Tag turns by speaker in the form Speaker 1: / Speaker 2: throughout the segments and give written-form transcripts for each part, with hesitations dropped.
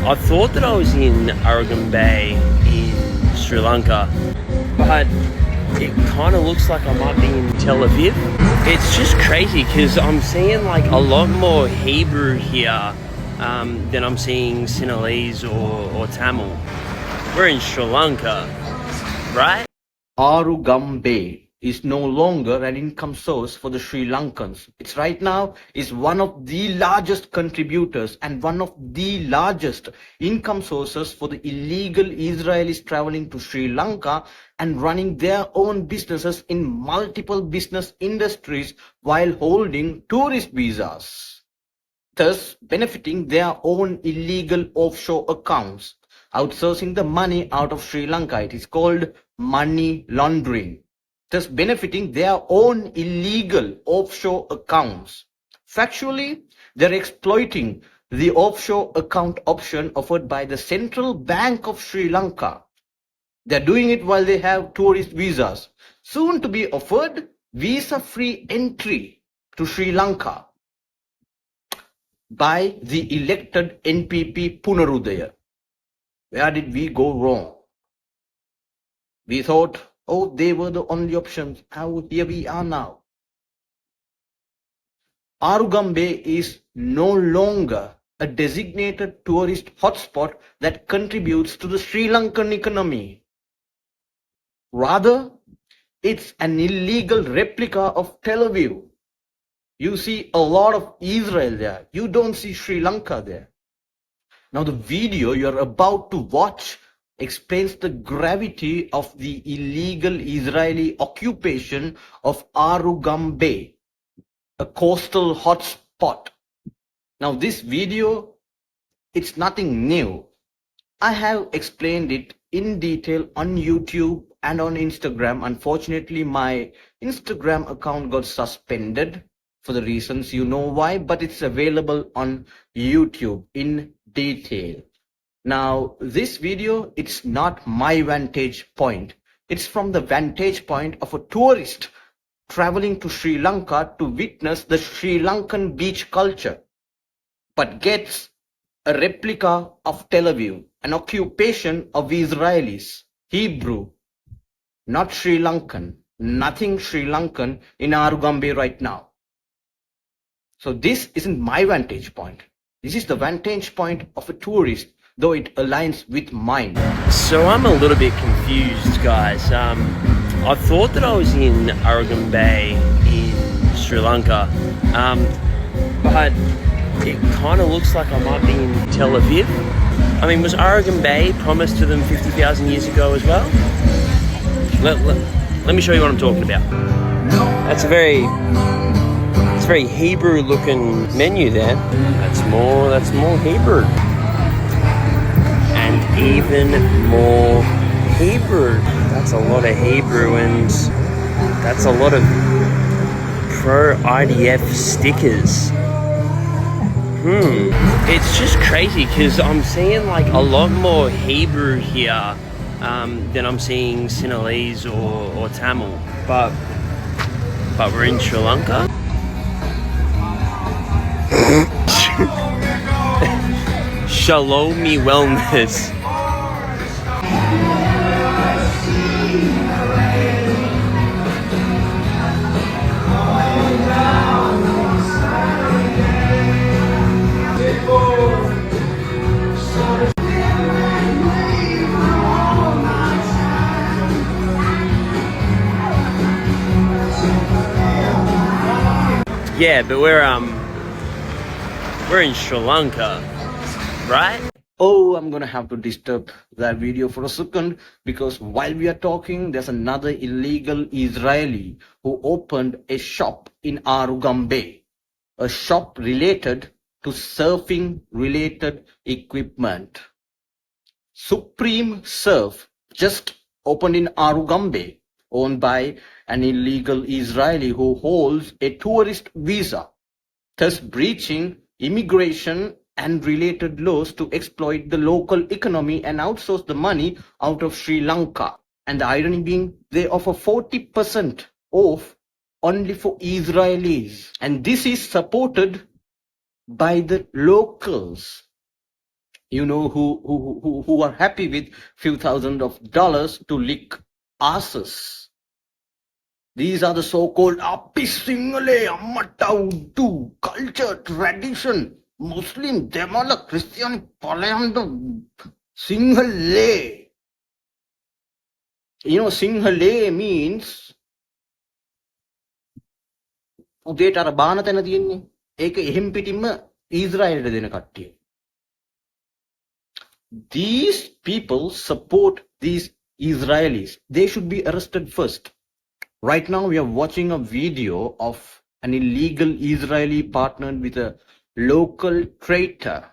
Speaker 1: I thought that I was in Arugam Bay in Sri Lanka, but it kind of looks like I might be in Tel Aviv. It's just crazy because I'm seeing like a lot more Hebrew here than I'm seeing Sinhalese or Tamil. We're in Sri Lanka, right?
Speaker 2: Arugam Bay is no longer an income source for the Sri Lankans. It's right now is one of the largest contributors and one of the largest income sources for the illegal Israelis traveling to Sri Lanka and running their own businesses in multiple business industries while holding tourist visas, thus benefiting their own illegal offshore accounts, outsourcing the money out of Sri Lanka. It is called money laundering, thus benefiting their own illegal offshore accounts. Factually, they're exploiting the offshore account option offered by the Central Bank of Sri Lanka. They're doing it while they have tourist visas, soon to be offered visa-free entry to Sri Lanka by the elected NPP Punarudaya. Where did we go wrong? We thought, oh, they were the only options. Here we are now. Arugam Bay is no longer a designated tourist hotspot that contributes to the Sri Lankan economy. Rather, it's an illegal replica of Tel Aviv. You see a lot of Israel there. You don't see Sri Lanka there. Now the video you're about to watch explains the gravity of the illegal Israeli occupation of Arugam Bay, a coastal hotspot. Now this video, it's nothing new. I have explained it in detail on YouTube and on Instagram. Unfortunately, my Instagram account got suspended for the reasons you know why, but it's available on YouTube in detail. Now, this video, it's not my vantage point. It's from the vantage point of a tourist traveling to Sri Lanka to witness the Sri Lankan beach culture, but gets a replica of Tel Aviv, an occupation of Israelis, Hebrew, not Sri Lankan, nothing Sri Lankan in Arugam Bay right now. So this isn't my vantage point. This is the vantage point of a tourist, though it aligns with mine.
Speaker 1: So I'm a little bit confused, guys. I thought that I was in Arugam Bay in Sri Lanka, but it kind of looks like I might be in Tel Aviv. I mean, was Arugam Bay promised to them 50,000 years ago as well? Let me show you what I'm talking about. That's a very Hebrew looking menu there. That's more Hebrew. And even more Hebrew. That's a lot of Hebrew, and that's a lot of pro-IDF stickers. It's just crazy because I'm seeing like a lot more Hebrew here than I'm seeing Sinhalese or Tamil. But we're in Sri Lanka. Shalomi Wellness. Yeah, but we're in Sri Lanka, right?
Speaker 2: Oh, I'm gonna have to disturb that video for a second because while we are talking, there's another illegal Israeli who opened a shop in Arugam Bay, a shop related to surfing related equipment. Supreme Surf just opened in Arugam Bay, owned by an illegal Israeli who holds a tourist visa, thus breaching immigration and related laws to exploit the local economy and outsource the money out of Sri Lanka. And the irony being, they offer 40% off only for Israelis. And this is supported by the locals. You know who are happy with few thousand of dollars to lick asses. These are the so-called Appi Singhale, Ammata Uddu, culture, tradition, Muslim, Demala, Christian, Palayanda, Singhale. You know, Singhale means උදේට අර බාන තැන තියෙන්නේ. ඒක එහෙම් පිටින්ම ඊශ්‍රායලට දෙන කට්ටිය. These people support these Israelis. They should be arrested first. Right now we are watching a video of an illegal Israeli partnered with a local traitor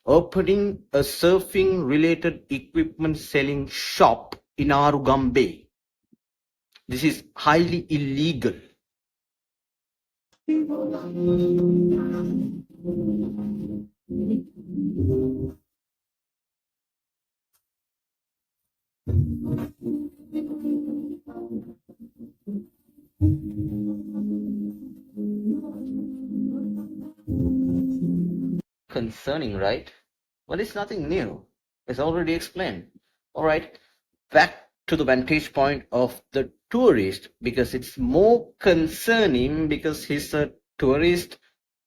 Speaker 2: opening a surfing related equipment selling shop in Arugam Bay. This is highly illegal. Concerning, right? Well, it's nothing new. It's already explained. All right, back to the vantage point of the tourist, because it's more concerning because he's a tourist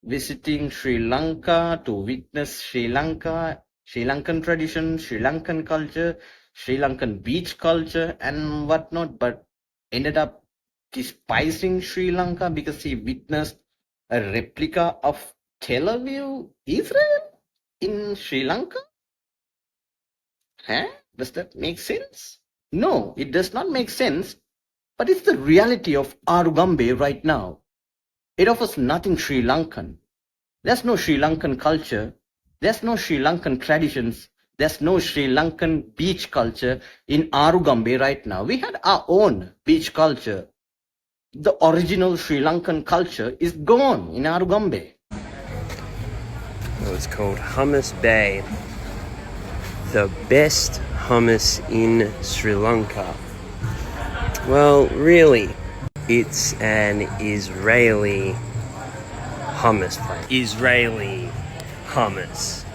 Speaker 2: visiting Sri Lanka to witness Sri Lanka, Sri Lankan tradition, Sri Lankan culture, Sri Lankan beach culture and whatnot, but ended up despising Sri Lanka because he witnessed a replica of Tel Aviv, Israel in Sri Lanka? Huh? Does that make sense? No, it does not make sense, but it's the reality of Arugam Bay right now. It offers nothing Sri Lankan. There's no Sri Lankan culture. There's no Sri Lankan traditions. There's no Sri Lankan beach culture in Arugam Bay right now. We had our own beach culture. The original Sri Lankan culture is gone in Arugam Bay.
Speaker 1: It's called Hummus Bay. The best hummus in Sri Lanka. Well, really, it's an Israeli hummus place. Israeli hummus.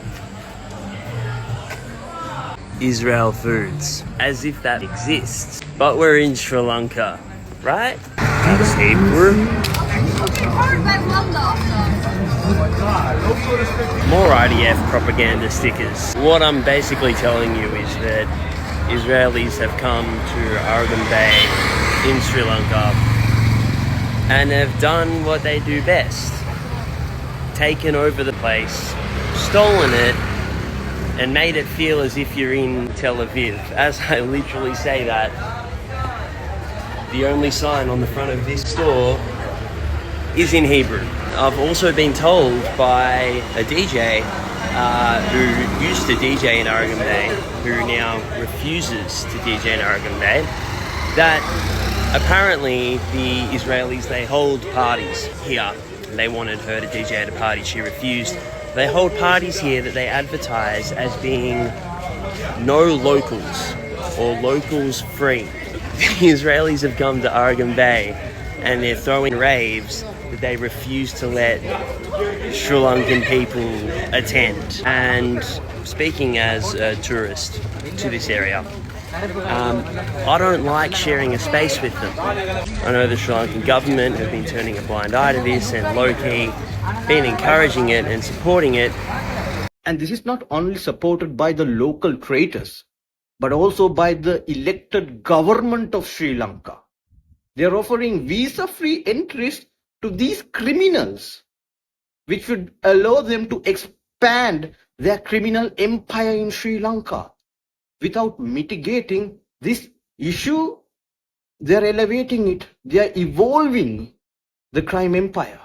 Speaker 1: Israel Foods. As if that exists. But we're in Sri Lanka, right? That's Hebrew. More IDF propaganda stickers. What I'm basically telling you is that Israelis have come to Arugam Bay in Sri Lanka and have done what they do best. Taken over the place, stolen it, and made it feel as if you're in Tel Aviv. As I literally say that, the only sign on the front of this store is in Hebrew. I've also been told by a DJ who used to DJ in Arugam Bay, who now refuses to DJ in Arugam Bay, that apparently the Israelis, they hold parties here. They wanted her to DJ at a party, she refused. They hold parties here that they advertise as being no locals or locals free. The Israelis have come to Arugam Bay and they're throwing raves that they refuse to let Sri Lankan people attend. And speaking as a tourist to this area, I don't like sharing a space with them. I know the Sri Lankan government have been turning a blind eye to this and low-key been encouraging it and supporting it.
Speaker 2: And this is not only supported by the local traitors, but also by the elected government of Sri Lanka. They're offering visa-free entries to these criminals, which would allow them to expand their criminal empire in Sri Lanka. Without mitigating this issue, they're elevating it. They're evolving the crime empire.